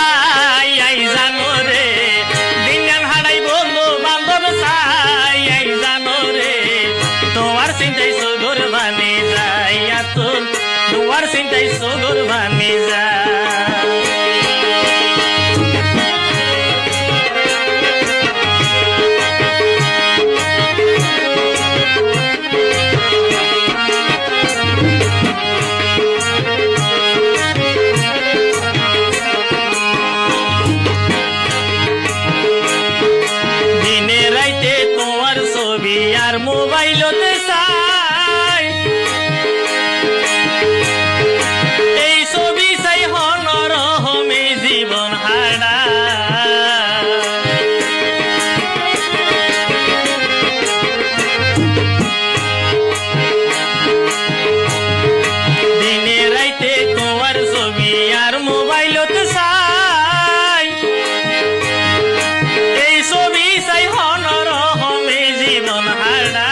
চাই জানো রে দিন গান হারাই বন্ধু বান্ধব চাই জানো রে তোমার চিন্তাই সগর বানি যায় আতুল তোমার চিন্তাই সগর বানি যায় আর মোবাইলতে চাই এই ছবি চাই হনরহমে জীবন হারা দিনে রাইতে তোমার ছবি আর মোবাইলতে চাই এই ছবি চাই হনরহমে জীবন হারা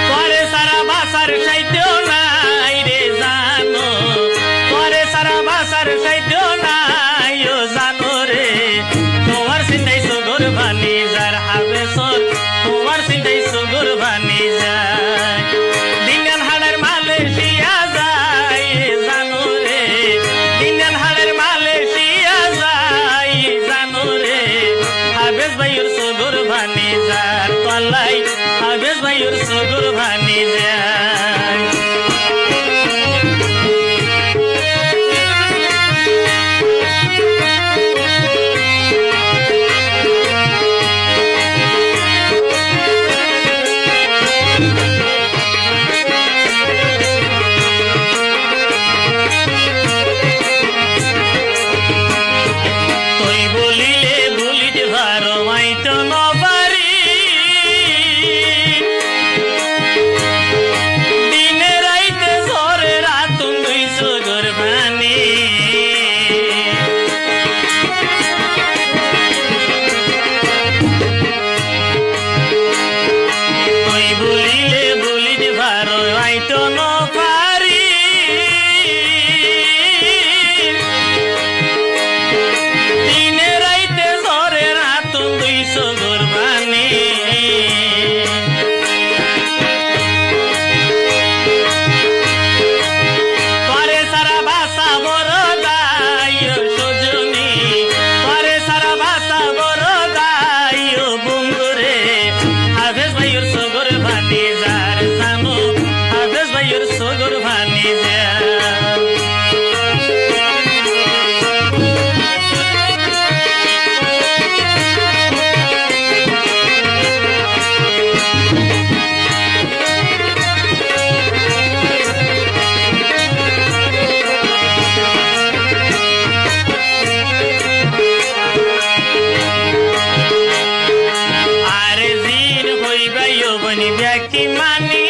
করে সারা বাসার সাইতেও নাই রে জানো করে সারা বাসার সাইতেও নাই ও জানো রে তোমার চিন্তাই সগর বানি যার হাবে সর তোমার চিন্তাই সগর বানি যায় দিনান হাড়ের মালয়েশিয়া যায় জানো রে দিনান হাড়ের মালয়েশিয়া যায় জানো রে হাবেজ ভাইয়ের সগর বানি যার তলাই হাবেজ ভাইয়ের সগর বানি যায় তুই বলিলে ভুলিতে পারো মাইতো নবারি দিনে রাইতে ঝরে রাতুন দুই সগর বানি তুই বলিলে ভুলিতে পারো মাইতো নবারি দিনে রাইতে ঝরে রাতুন দুই সগর বানি করে সারা বাসা বড় দায় সজনী করে সারা বাসা বড় দায় বন্ধুরে হাফেজ ভাইয়ের সগর বানি যার জানো হাফেজ ভাইয়ের সগর বানি যা আরে জিন হইবাই বনি ব্যাকি মানি